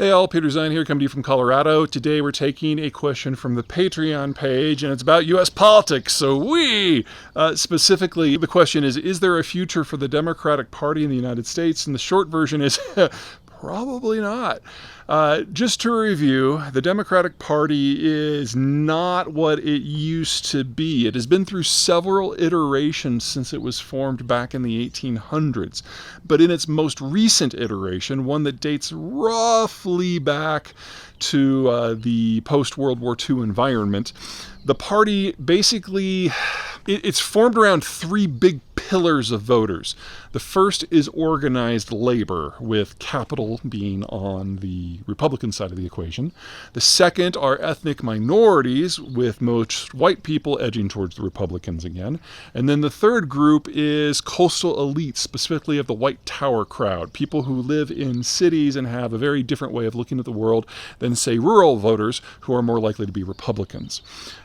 Hey all, Peter Zeihan here, coming to you from Colorado. Today we're taking a question from the Patreon page, and it's about U.S. politics. So specifically, the question is there a future for the Democratic Party in the United States? And the short version is probably not. Just to review, the Democratic Party is not what it used to be. It has been through several iterations since it was formed back in the 1800s. But in its most recent iteration, one that dates roughly back to the post-World War II environment, the party basically, it's formed around three big pillars of voters. The first is organized labor, with capital being on the Republican side of the equation. The second are ethnic minorities, with most white people edging towards the Republicans again. And then the third group is coastal elites, specifically of the white tower crowd, people who live in cities and have a very different way of looking at the world than, say, rural voters who are more likely to be Republicans.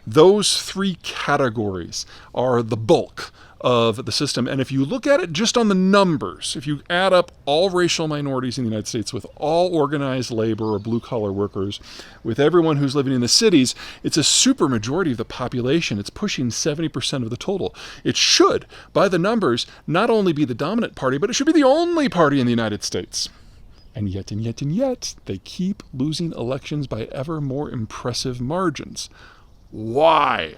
Those three categories are the bulk of the system. And if you look at it just on the numbers, if you add up all racial minorities in the United States with all organized labor or blue-collar workers, with everyone who's living in the cities, it's a super majority of the population. It's pushing 70% of the total. It should, by the numbers, not only be the dominant party, but it should be the only party in the United States. And yet, they keep losing elections by ever more impressive margins. Why?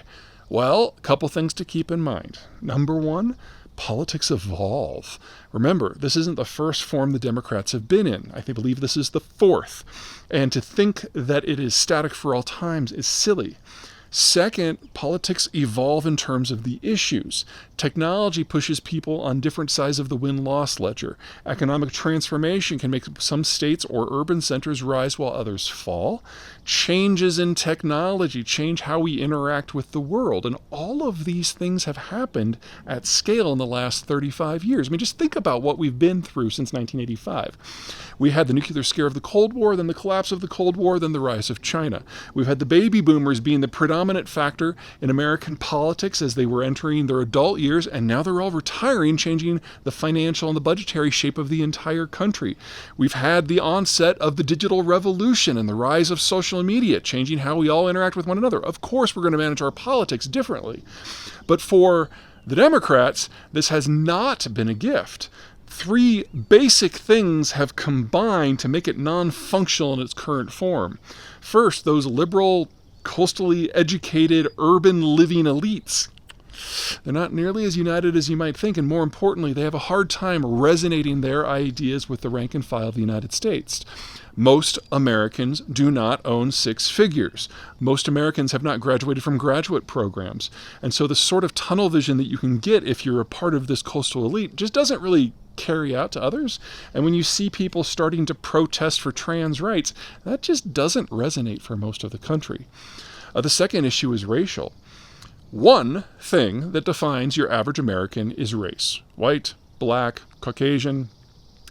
Well, a couple things to keep in mind. Number one, politics evolve. Remember, this isn't the first form the Democrats have been in. I believe this is the fourth. And to think that it is static for all times is silly. Second, politics evolve in terms of the issues. Technology pushes people on different sides of the win-loss ledger. Economic transformation can make some states or urban centers rise while others fall. Changes in technology change how we interact with the world. And all of these things have happened at scale in the last 35 years. I mean, just think about what we've been through since 1985. We had the nuclear scare of the Cold War, then the collapse of the Cold War, then the rise of China. We've had the baby boomers being the predominant factor in American politics as they were entering their adult years, and now they're all retiring, changing the financial and the budgetary shape of the entire country. We've had the onset of the digital revolution and the rise of social media, changing how we all interact with one another. Of course, we're going to manage our politics differently. But for the Democrats, this has not been a gift. Three basic things have combined to make it non-functional in its current form. First, those liberal, coastally educated, urban living elites. They're not nearly as united as you might think, and more importantly, they have a hard time resonating their ideas with the rank and file of the United States. Most Americans do not own six figures. Most Americans have not graduated from graduate programs. And so the sort of tunnel vision that you can get if you're a part of this coastal elite just doesn't really carry out to others. And when you see people starting to protest for trans rights, that just doesn't resonate for most of the country. The second issue is racial. One thing that defines your average American is race. White, black, Caucasian,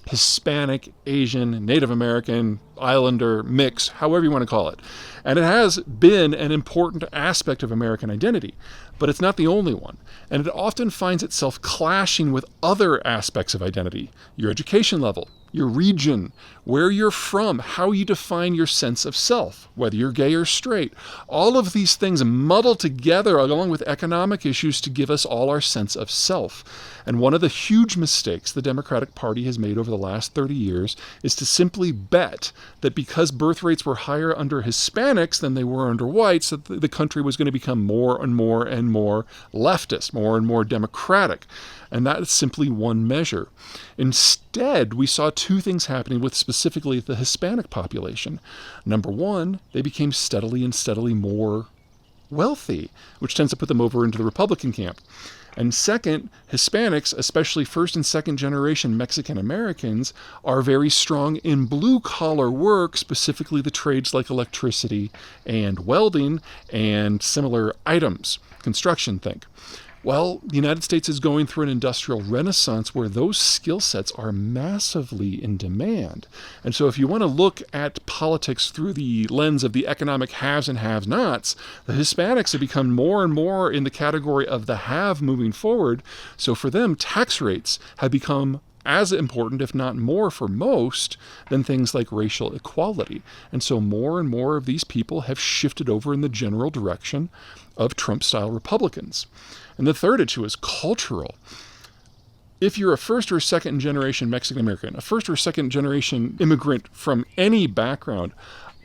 Hispanic, Asian, Native American, Islander, mix, however you want to call it. And it has been an important aspect of American identity, but it's not the only one. And it often finds itself clashing with other aspects of identity. Your education level, your region, where you're from, how you define your sense of self, whether you're gay or straight. All of these things muddle together along with economic issues to give us all our sense of self. And one of the huge mistakes the Democratic Party has made over the last 30 years is to simply bet that because birth rates were higher under Hispanics than they were under whites, that the country was going to become more and more and more leftist, more and more democratic. And that is simply one measure. Instead, we saw two things happening with specifically the Hispanic population. Number one, they became steadily more wealthy, which tends to put them over into the Republican camp. And second, Hispanics, especially first and second generation Mexican Americans, are very strong in blue-collar work, specifically the trades like electricity and welding and similar items, construction, think. Well, the United States is going through an industrial renaissance where those skill sets are massively in demand. And so if you want to look at politics through the lens of the economic haves and have-nots, the Hispanics have become more and more in the category of the have moving forward. So for them, tax rates have become as important, if not more for most, than things like racial equality. And so more and more of these people have shifted over in the general direction of Trump-style Republicans. And the third issue is cultural. If you're a first or second generation Mexican American, a first or second generation immigrant from any background,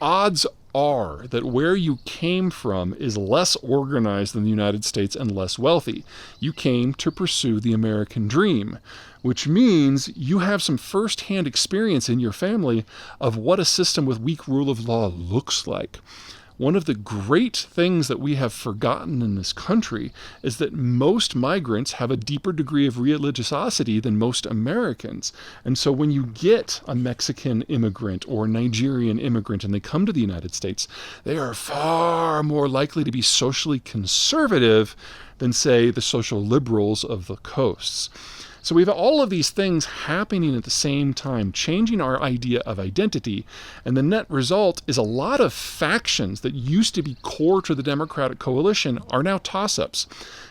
odds are that where you came from is less organized than the United States and less wealthy. You came to pursue the American dream, which means you have some first-hand experience in your family of what a system with weak rule of law looks like. One of the great things that we have forgotten in this country is that most migrants have a deeper degree of religiosity than most Americans. And so when you get a Mexican immigrant or a Nigerian immigrant and they come to the United States, they are far more likely to be socially conservative than, say, the social liberals of the coasts. So we have all of these things happening at the same time, changing our idea of identity, and the net result is a lot of factions that used to be core to the Democratic coalition are now toss-ups.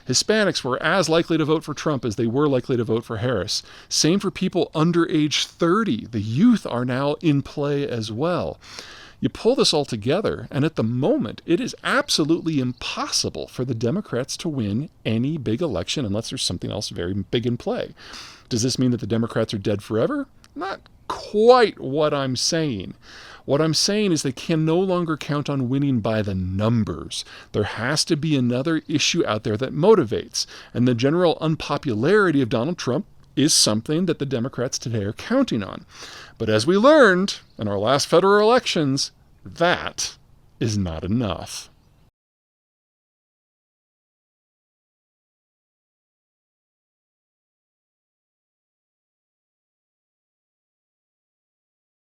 Hispanics were as likely to vote for Trump as they were likely to vote for Harris. Same for people under age 30. The youth are now in play as well. You pull this all together, and at the moment, it is absolutely impossible for the Democrats to win any big election unless there's something else very big in play. Does this mean that the Democrats are dead forever? Not quite what I'm saying. What I'm saying is they can no longer count on winning by the numbers. There has to be another issue out there that motivates, and the general unpopularity of Donald Trump is something that the Democrats today are counting on. But as we learned in our last federal elections, that is not enough.